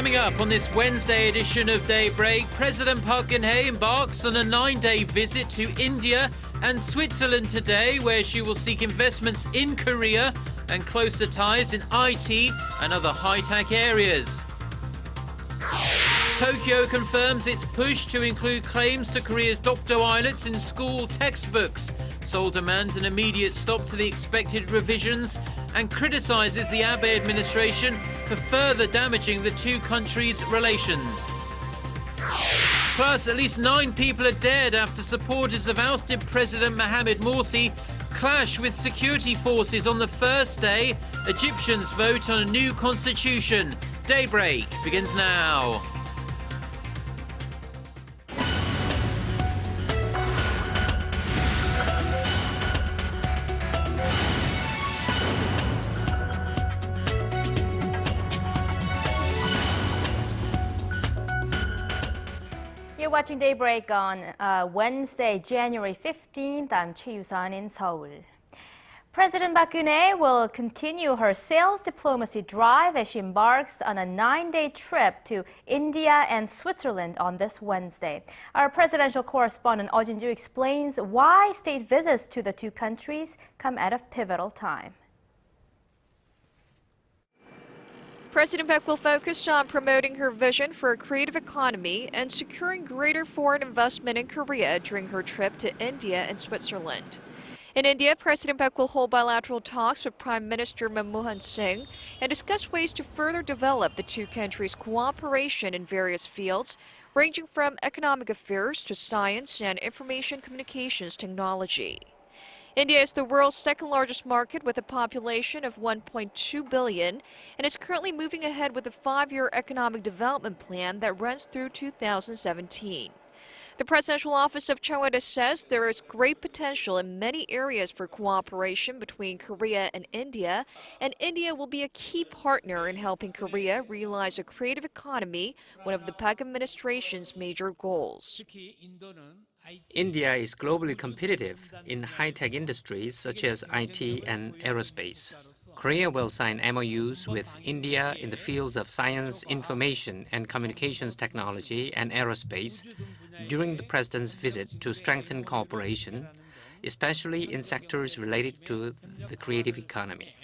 Coming up on this Wednesday edition of Daybreak, President Park Geun-hye embarks on a 9-day visit to India and Switzerland today, where she will seek investments in Korea and closer ties in IT and other high-tech areas. Tokyo confirms its push to include claims to Korea's Dokdo Islets in school textbooks. Seoul demands an immediate stop to the expected revisions and criticises the Abe administration for further damaging the two countries' relations. Plus, at least 9 people are dead after supporters of ousted President Mohamed Morsi clash with security forces on the first day. Egyptians vote on a new constitution. Daybreak begins now. You're watching Daybreak on Wednesday, January 15th. I'm Choi Yusan in Seoul. President Park Geun-hye will continue her sales diplomacy drive as she embarks on a 9-day trip to India and Switzerland on this Wednesday. Our presidential correspondent Oh Jin-ju explains why state visits to the two countries come at a pivotal time. President Park will focus on promoting her vision for a creative economy and securing greater foreign investment in Korea during her trip to India and Switzerland. In India, President Park will hold bilateral talks with Prime Minister Manmohan Singh and discuss ways to further develop the two countries' cooperation in various fields, ranging from economic affairs to science and information communications technology. India is the world's second-largest market with a population of 1.2 billion and is currently moving ahead with a 5-year economic development plan that runs through 2017. The presidential office of Changwon says there is great potential in many areas for cooperation between Korea and India will be a key partner in helping Korea realize a creative economy, one of the Park administration's major goals. India is globally competitive in high-tech industries such as IT and aerospace. Korea will sign MOUs with India in the fields of science, information and communications technology and aerospace during the president's visit to strengthen cooperation, especially in sectors related to the creative economy.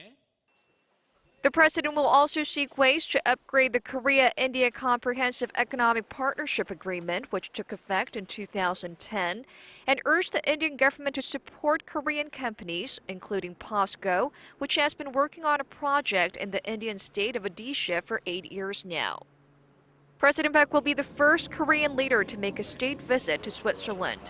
The president will also seek ways to upgrade the Korea-India Comprehensive Economic Partnership Agreement, which took effect in 2010, and urge the Indian government to support Korean companies, including POSCO, which has been working on a project in the Indian state of Odisha for 8 years now. President Park will be the first Korean leader to make a state visit to Switzerland.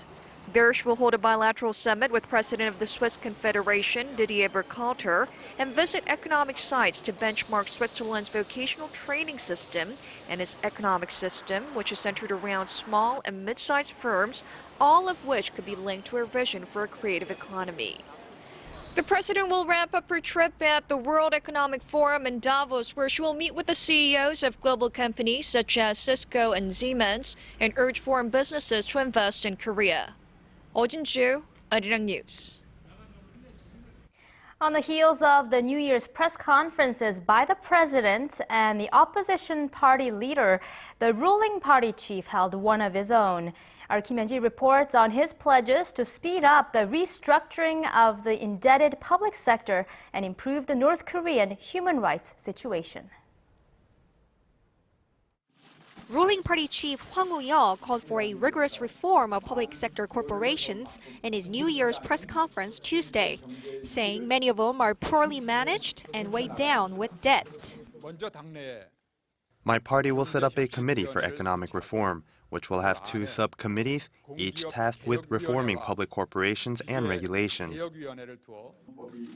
There she will hold a bilateral summit with President of the Swiss Confederation, Didier Burkhalter, and visit economic sites to benchmark Switzerland's vocational training system and its economic system, which is centered around small and mid-sized firms, all of which could be linked to her vision for a creative economy. The president will wrap up her trip at the World Economic Forum in Davos, where she will meet with the CEOs of global companies such as Cisco and Siemens and urge foreign businesses to invest in Korea. Oh Jin-ju, Arirang News. On the heels of the New Year's press conferences by the president and the opposition party leader, the ruling party chief held one of his own. Our Kim Hyun-ji reports on his pledges to speed up the restructuring of the indebted public sector and improve the North Korean human rights situation. Ruling party chief Hwang Woo-yeol called for a rigorous reform of public sector corporations in his New Year's press conference Tuesday, saying many of them are poorly managed and weighed down with debt. My party will set up a committee for economic reform, which will have 2 subcommittees, each tasked with reforming public corporations and regulations.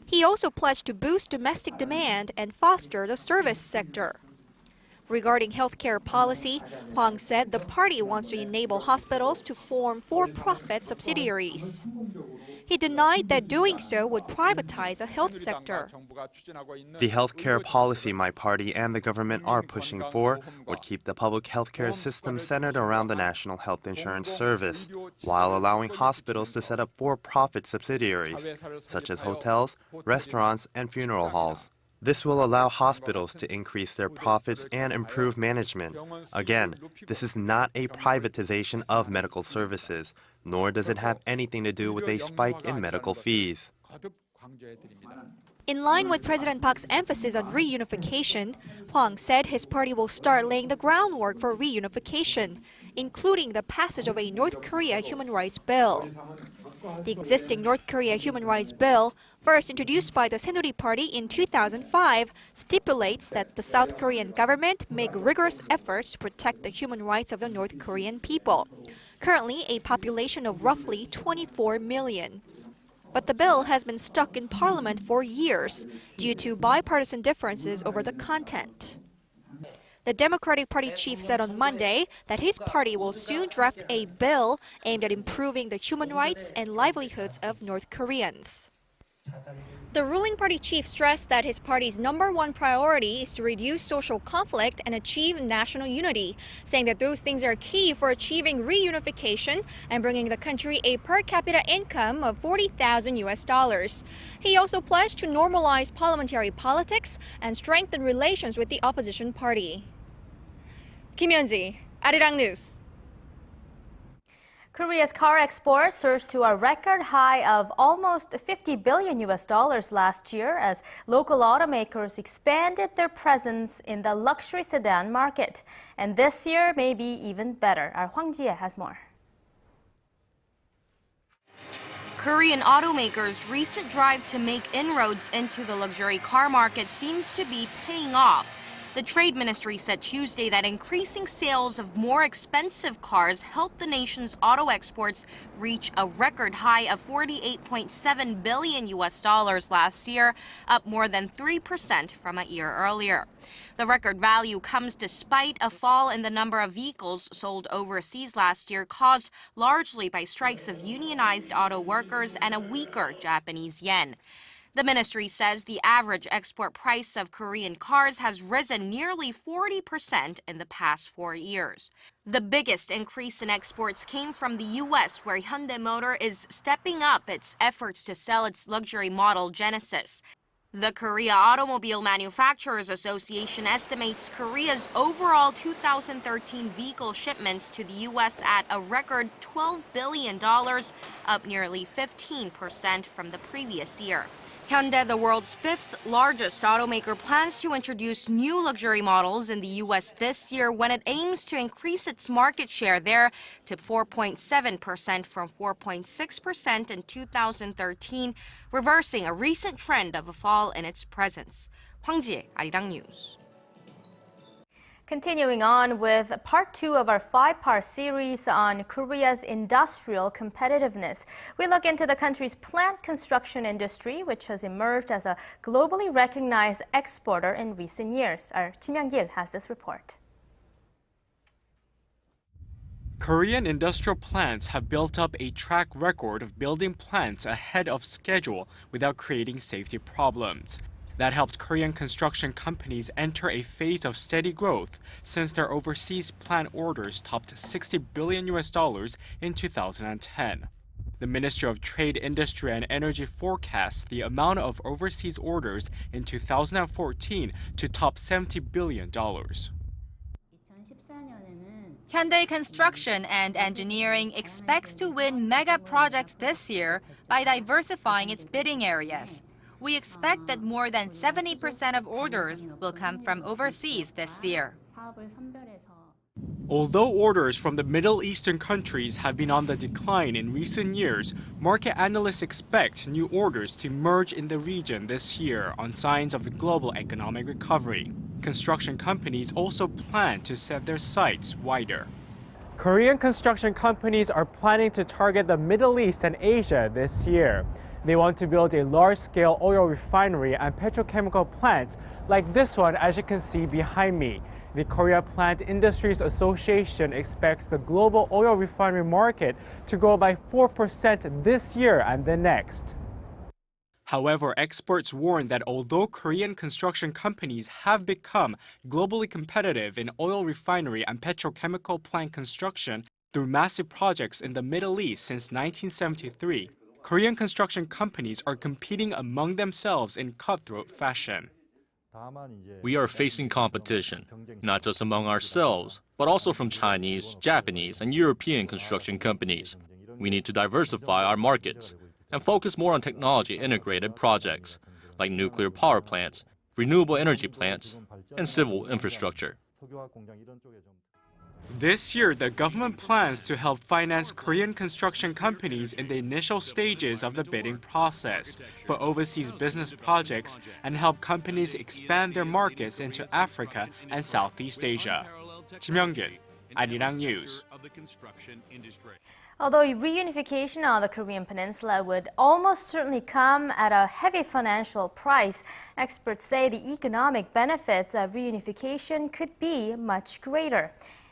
He also pledged to boost domestic demand and foster the service sector. Regarding healthcare policy, Hwang said the party wants to enable hospitals to form for-profit subsidiaries. He denied that doing so would privatize the health sector. The healthcare policy my party and the government are pushing for would keep the public healthcare system centered around the National Health Insurance Service, while allowing hospitals to set up for-profit subsidiaries, such as hotels, restaurants, and funeral halls. This will allow hospitals to increase their profits and improve management. Again, this is not a privatization of medical services, nor does it have anything to do with a spike in medical fees. In line with President Park's emphasis on reunification, Hwang said his party will start laying the groundwork for reunification, including the passage of a North Korea human rights bill. The existing North Korea human rights bill, first introduced by the Saenuri Party in 2005, stipulates that the South Korean government make rigorous efforts to protect the human rights of the North Korean people, currently a population of roughly 24 million. But the bill has been stuck in Parliament for years due to bipartisan differences over the content. The Democratic Party chief said on Monday that his party will soon draft a bill aimed at improving the human rights and livelihoods of North Koreans. The ruling party chief stressed that his party's #1 priority is to reduce social conflict and achieve national unity, saying that those things are key for achieving reunification and bringing the country a per capita income of $40,000. He also pledged to normalize parliamentary politics and strengthen relations with the opposition party. Kim Hyun-ji, Arirang News. Korea's car exports surged to a record high of almost $50 billion last year as local automakers expanded their presence in the luxury sedan market. And this year may be even better. Our Hwang Ji-hye has more. Korean automakers' recent drive to make inroads into the luxury car market seems to be paying off. The Trade Ministry said Tuesday that increasing sales of more expensive cars helped the nation's auto exports reach a record high of $48.7 billion last year, up more than 3% from a year earlier. The record value comes despite a fall in the number of vehicles sold overseas last year, caused largely by strikes of unionized auto workers and a weaker Japanese yen. The ministry says the average export price of Korean cars has risen nearly 40% in the past 4 years. The biggest increase in exports came from the U.S., where Hyundai Motor is stepping up its efforts to sell its luxury model Genesis. The Korea Automobile Manufacturers Association estimates Korea's overall 2013 vehicle shipments to the U.S. at a record $12 billion, up nearly 15% from the previous year. Hyundai, the world's 5th largest automaker, plans to introduce new luxury models in the U.S. this year when it aims to increase its market share there to 4.7% from 4.6% in 2013, reversing a recent trend of a fall in its presence. Hwang Ji-hye, Arirang News. Continuing on with part 2 of our 5-part series on Korea's industrial competitiveness. We look into the country's plant construction industry, which has emerged as a globally recognized exporter in recent years. Our Kim Young-gil has this report. Korean industrial plants have built up a track record of building plants ahead of schedule without creating safety problems. That helped Korean construction companies enter a phase of steady growth since their overseas plant orders topped $60 billion in 2010. The Ministry of Trade, Industry and Energy forecasts the amount of overseas orders in 2014 to top $70 billion. Hyundai Construction and Engineering expects to win mega projects this year by diversifying its bidding areas. We expect that more than 70% of orders will come from overseas this year. Although orders from the Middle Eastern countries have been on the decline in recent years, market analysts expect new orders to emerge in the region this year on signs of the global economic recovery. Construction companies also plan to set their sights wider. Korean construction companies are planning to target the Middle East and Asia this year. They want to build a large-scale oil refinery and petrochemical plants like this one, as you can see behind me. The Korea Plant Industries Association expects the global oil refinery market to grow by 4% this year and the next. However, experts warn that although Korean construction companies have become globally competitive in oil refinery and petrochemical plant construction through massive projects in the Middle East since 1973, Korean construction companies are competing among themselves in cutthroat fashion. We are facing competition, not just among ourselves, but also from Chinese, Japanese, and European construction companies. We need to diversify our markets and focus more on technology-integrated projects, like nuclear power plants, renewable energy plants, and civil infrastructure. This year, the government plans to help finance Korean construction companies in the initial stages of the bidding process for overseas business projects and help companies expand their markets into Africa and Southeast Asia. Kim Young-gun, Arirang News. Although reunification of the Korean peninsula would almost certainly come at a heavy financial price, experts say the economic benefits of reunification could be much greater.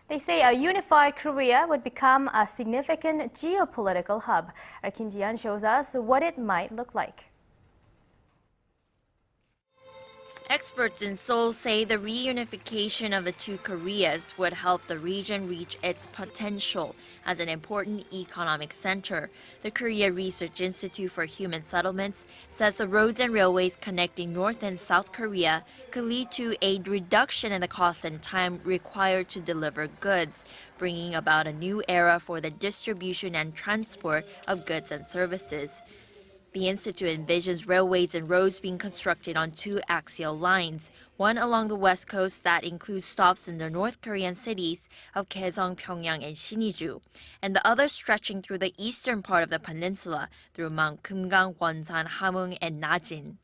They say a unified Korea would become a significant geopolitical hub. Our Kim Ji-yeon shows us what it might look like. Experts in Seoul say the reunification of the two Koreas would help the region reach its potential as an important economic center. The Korea Research Institute for Human Settlements says the roads and railways connecting North and South Korea could lead to a reduction in the cost and time required to deliver goods, bringing about a new era for the distribution and transport of goods and services. The institute envisions railways and roads being constructed on two axial lines, one along the west coast that includes stops in the North Korean cities of Kaesong, Pyongyang, and Siniju, and the other stretching through the eastern part of the peninsula through Mount Kumgang, Wonsan, Hamhung, and Najin.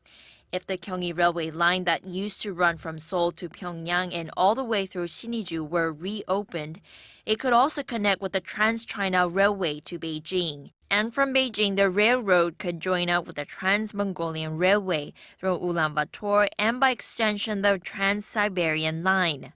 If the Gyeonggi Railway line that used to run from Seoul to Pyongyang and all the way through Siniju were reopened, it could also connect with the Trans-China Railway to Beijing. And from Beijing, the railroad could join up with the Trans-Mongolian Railway through Ulaanbaatar and by extension the Trans-Siberian Line.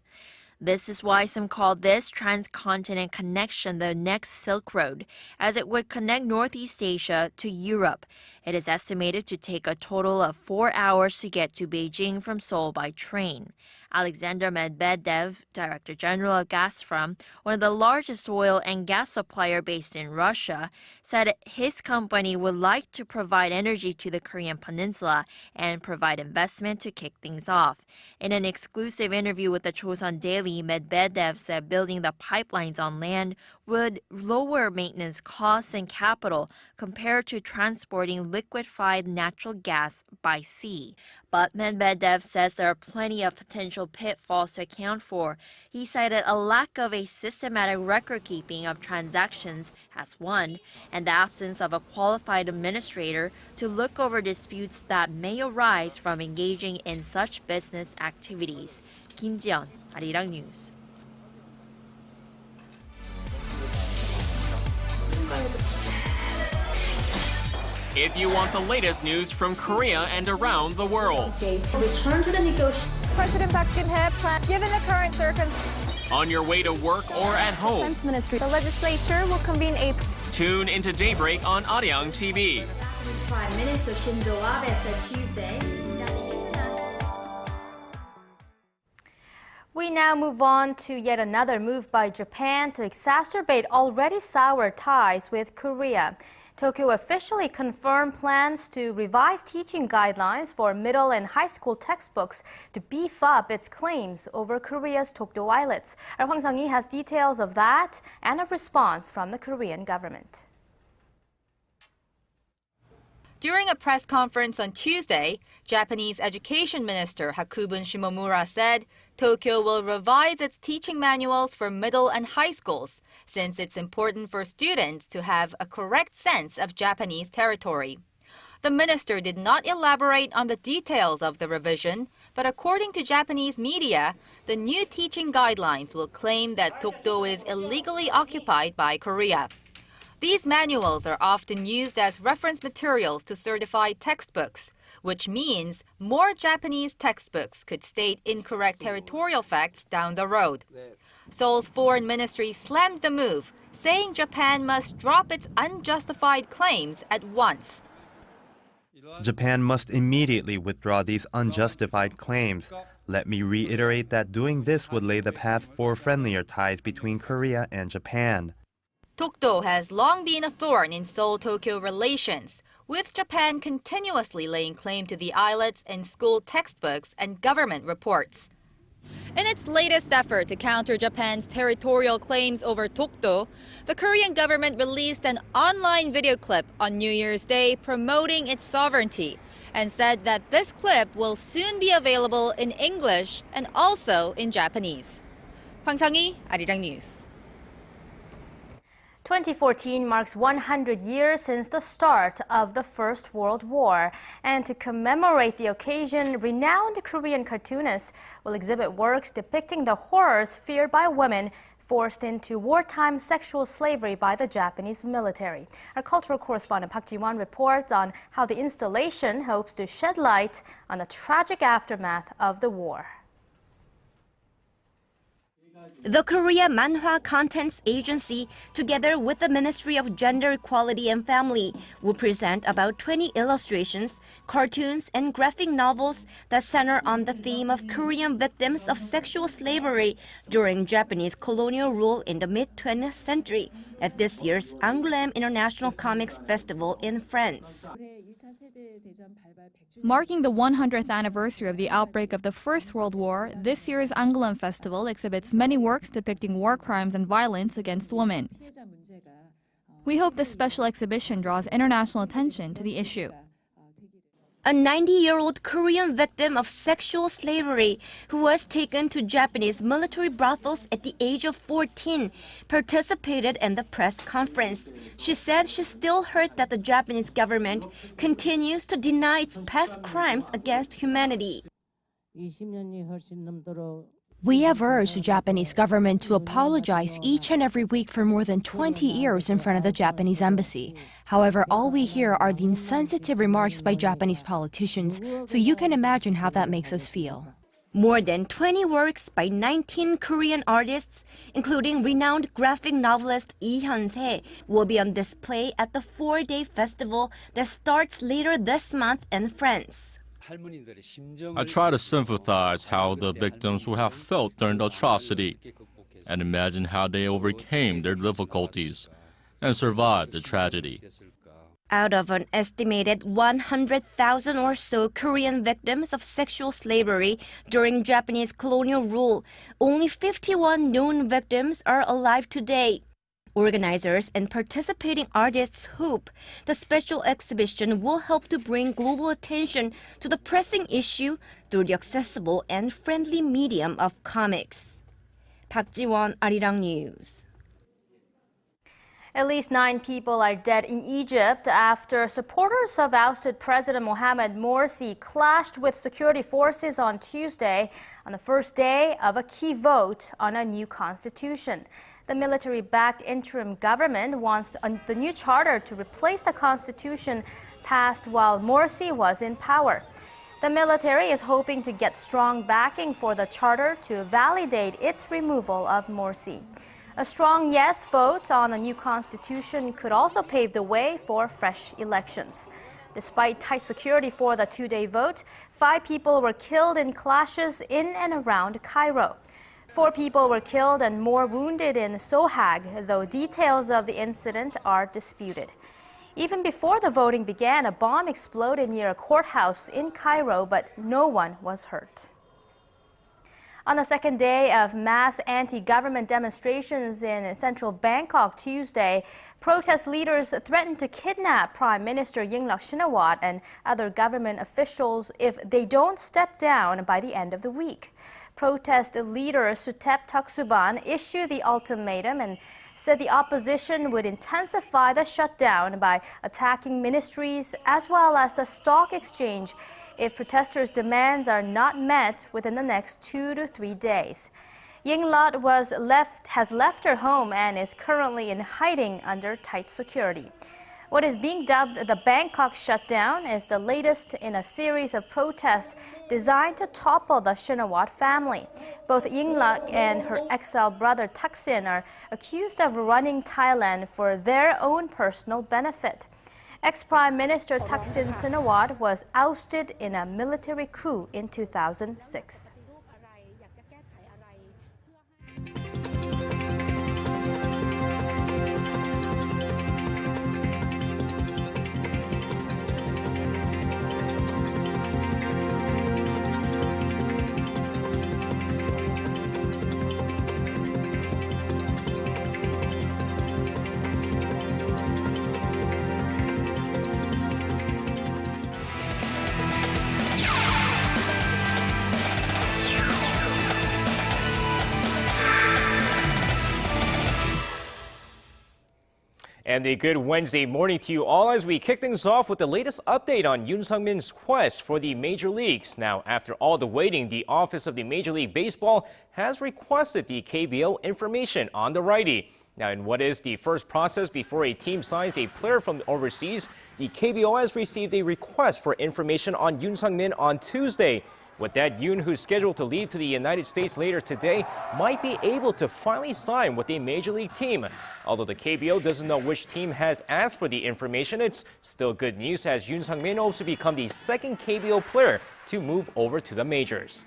This is why some call this transcontinent connection the next Silk Road, as it would connect Northeast Asia to Europe. It is estimated to take a total of 4 hours to get to Beijing from Seoul by train. Alexander Medvedev, Director General of Gazprom, one of the largest oil and gas supplier based in Russia, said his company would like to provide energy to the Korean peninsula and provide investment to kick things off. In an exclusive interview with the Chosun Daily, Medvedev said building the pipelines on land would lower maintenance costs and capital compared to transporting liquefied natural gas by sea. But Medvedev says there are plenty of potential pitfalls to account for. He cited a lack of a systematic record-keeping of transactions as one, and the absence of a qualified administrator to look over disputes that may arise from engaging in such business activities. Kim Ji-yeon, Arirang News. If you want the latest news from Korea and around the world. Return to the negotiations. President Park Geun-hye plans, given the current circumstances. On your way to work or at home. The legislature will convene a... Tune into Daybreak on Arirang TV. Prime Minister Shinzo Abe said Tuesday. We now move on to yet another move by Japan to exacerbate already sour ties with Korea. Tokyo officially confirmed plans to revise teaching guidelines for middle and high school textbooks to beef up its claims over Korea's Dokdo islets. Our Hwang Sang-hee has details of that and a response from the Korean government. During a press conference on Tuesday, Japanese Education Minister Hakubun Shimomura said Tokyo will revise its teaching manuals for middle and high schools, since it's important for students to have a correct sense of Japanese territory. The minister did not elaborate on the details of the revision, but according to Japanese media, the new teaching guidelines will claim that Dokdo is illegally occupied by Korea. These manuals are often used as reference materials to certify textbooks, which means more Japanese textbooks could state incorrect territorial facts down the road. Seoul's foreign ministry slammed the move, saying Japan must drop its unjustified claims at once. Japan must immediately withdraw these unjustified claims. Let me reiterate that doing this would lay the path for friendlier ties between Korea and Japan. Dokdo has long been a thorn in Seoul-Tokyo relations, with Japan continuously laying claim to the islets in school textbooks and government reports. In its latest effort to counter Japan's territorial claims over Dokdo, the Korean government released an online video clip on New Year's Day promoting its sovereignty and said that this clip will soon be available in English and also in Japanese. Hwang Sang-hee, Arirang News. 2014 marks 100 years since the start of the First World War. And to commemorate the occasion, renowned Korean cartoonists will exhibit works depicting the horrors feared by women forced into wartime sexual slavery by the Japanese military. Our cultural correspondent Park Ji-won reports on how the installation hopes to shed light on the tragic aftermath of the war. The Korea Manhwa Contents Agency, together with the Ministry of Gender Equality and Family, will present about 20 illustrations, cartoons, and graphic novels that center on the theme of Korean victims of sexual slavery during Japanese colonial rule in the mid-20th century at this year's Angoulême International Comics Festival in France. Marking the 100th anniversary of the outbreak of the First World War, this year's Angoulême Festival exhibits many works depicting war crimes and violence against women. We hope this special exhibition draws international attention to the issue. A 90-year-old Korean victim of sexual slavery who was taken to Japanese military brothels at the age of 14 participated in the press conference. She said she's still hurt that the Japanese government continues to deny its past crimes against humanity. We have urged the Japanese government to apologize each and every week for more than 20 years in front of the Japanese embassy. However, all we hear are the insensitive remarks by Japanese politicians, so you can imagine how that makes us feel. More than 20 works by 19 Korean artists, including renowned graphic novelist Lee Hyun-se, will be on display at the 4-day festival that starts later this month in France. I try to sympathize how the victims would have felt during the atrocity and imagine how they overcame their difficulties and survived the tragedy. Out of an estimated 100,000 or so Korean victims of sexual slavery during Japanese colonial rule, only 51 known victims are alive today. Organizers and participating artists hope the special exhibition will help to bring global attention to the pressing issue through the accessible and friendly medium of comics. Park Ji-won, Arirang News. At least 9 people are dead in Egypt after supporters of ousted President Mohamed Morsi clashed with security forces on Tuesday on the first day of a key vote on a new constitution. The military-backed interim government wants the new charter to replace the constitution passed while Morsi was in power. The military is hoping to get strong backing for the charter to validate its removal of Morsi. A strong yes vote on a new constitution could also pave the way for fresh elections. Despite tight security for the 2-day vote, 5 people were killed in clashes in and around Cairo. 4 people were killed and more wounded in Sohag, though details of the incident are disputed. Even before the voting began, a bomb exploded near a courthouse in Cairo, but no one was hurt. On the second day of mass anti-government demonstrations in central Bangkok Tuesday, protest leaders threatened to kidnap Prime Minister Yingluck Shinawatra and other government officials if they don't step down by the end of the week. Protest leader Suthep Thaugsuban issued the ultimatum and said the opposition would intensify the shutdown by attacking ministries as well as the stock exchange if protesters' demands are not met within the next 2 to 3 days. Yingluck has left her home and is currently in hiding under tight security. What is being dubbed the Bangkok shutdown is the latest in a series of protests designed to topple the Shinawatra family. Both Yingluck and her exiled brother Thaksin are accused of running Thailand for their own personal benefit. Ex-Prime Minister Thaksin Shinawatra was ousted in a military coup in 2006. And a good Wednesday morning to you all as we kick things off with the latest update on Yoon Sung-min's quest for the major leagues. Now, after all the waiting, the Office of the Major League Baseball has requested the KBO information on the righty. Now, in what is the first process before a team signs a player from overseas, the KBO has received a request for information on Yoon Sung-min on Tuesday. With that, Yoon, who's scheduled to leave to the United States later today, might be able to finally sign with a major league team. Although the KBO doesn't know which team has asked for the information, it's still good news as Yoon Sung-min hopes to become the second KBO player to move over to the majors.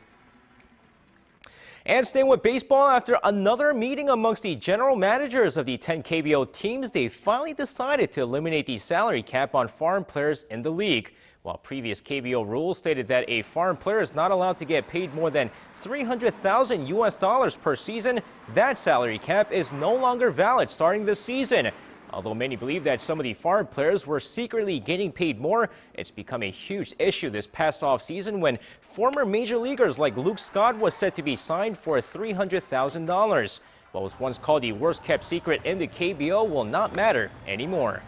And staying with baseball, after another meeting amongst the general managers of the 10 KBO teams, they finally decided to eliminate the salary cap on foreign players in the league. While previous KBO rules stated that a foreign player is not allowed to get paid more than $300,000 per season, that salary cap is no longer valid starting this season. Although many believe that some of the foreign players were secretly getting paid more, it's become a huge issue this past offseason when former major leaguers like Luke Scott was set to be signed for $300,000. What was once called the worst-kept secret in the KBO will not matter anymore.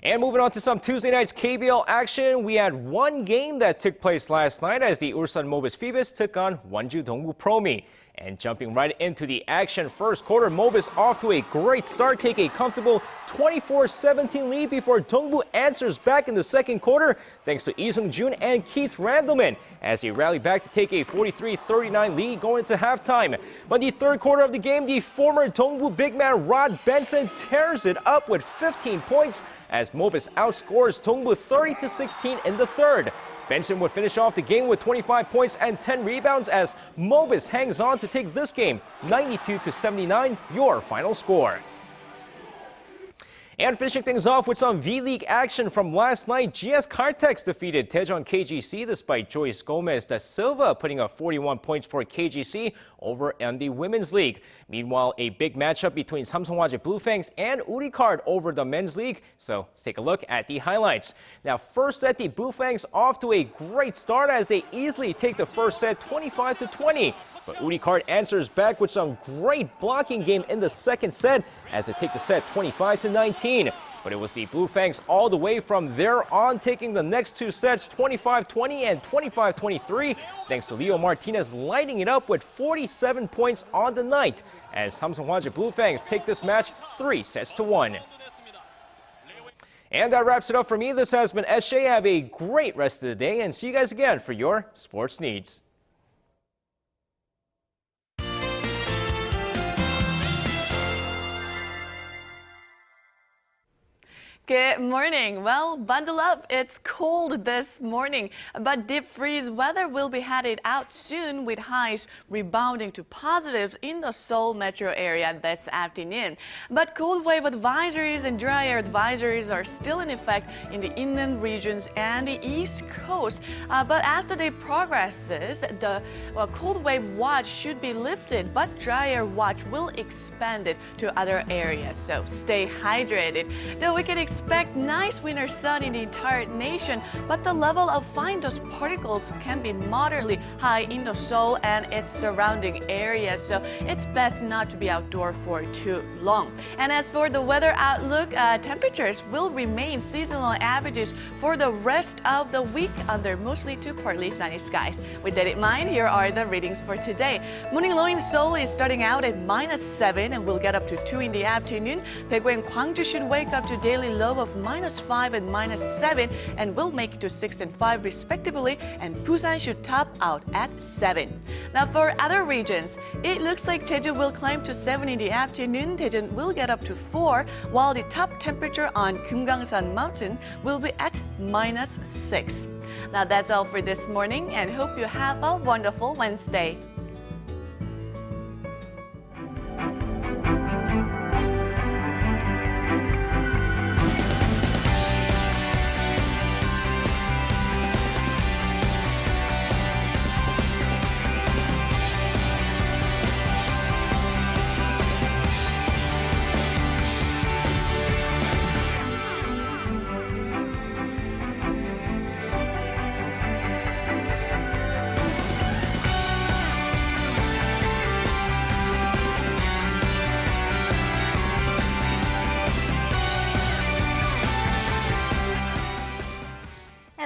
And moving on to some Tuesday night's KBL action, we had one game that took place last night as the Ulsan Mobis Phoebus took on Wonju Dongbu Promi. And jumping right into the action, first quarter, Mobis off to a great start, take a comfortable 24-17 lead before Dongbu answers back in the second quarter thanks to Lee Sung-jun and Keith Randleman as they rally back to take a 43-39 lead going into halftime. But the third quarter of the game, the former Dongbu big man Rod Benson tears it up with 15 points as Mobis outscores Dongbu 30-16 in the third. Benson would finish off the game with 25 points and 10 rebounds as Mobis hangs on to take this game 92-79, your final score. And finishing things off with some V-League action from last night, GS Caltex defeated Daejeon KGC despite Joyce Gomez da Silva putting up 41 points for KGC over in the Women's League. Meanwhile, a big matchup between Samsung Blue Fangs and Uricard over the Men's League. So let's take a look at the highlights. Now, first set, the Blue Fangs off to a great start as they easily take the first set 25-20. But Uricard answers back with some great blocking game in the second set as they take the set 25-19. But it was the Blue Fangs all the way from there on, taking the next two sets 25-20 and 25-23, thanks to Leo Martinez lighting it up with 47 points on the night, as Samsung Blue Fangs take this match 3-1. And that wraps it up for me. This has been SJ. Have a great rest of the day and see you guys again for your sports needs. Good morning. Well, bundle up. It's cold this morning, but deep freeze weather will be headed out soon with highs rebounding to positives in the Seoul metro area this afternoon. But cold wave advisories and dry air advisories are still in effect in the inland regions and the east coast. But as the day progresses, the cold wave watch should be lifted, but dry air watch will expand it to other areas. So stay hydrated. Though we can expect nice winter sun in the entire nation, but the level of fine dust particles can be moderately high in the Seoul and its surrounding areas, so it's best not to be outdoor for too long. And as for the weather outlook, temperatures will remain seasonal averages for the rest of the week under mostly to partly sunny skies. With that in mind, here are the readings for today. Morning low in Seoul is starting out at -7 and will get up to 2 in the afternoon. Daegu and Gwangju should wake up to daily low of -5 and -7 and will make it to 6 and 5 respectively, and Busan should top out at 7. Now for other regions, it looks like Jeju will climb to 7 in the afternoon. Daejeon will get up to 4, while the top temperature on Kumgangsan Mountain will be at -6. Now that's all for this morning, and hope you have a wonderful Wednesday.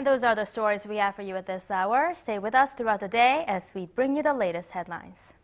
And those are the stories we have for you at this hour. Stay with us throughout the day as we bring you the latest headlines.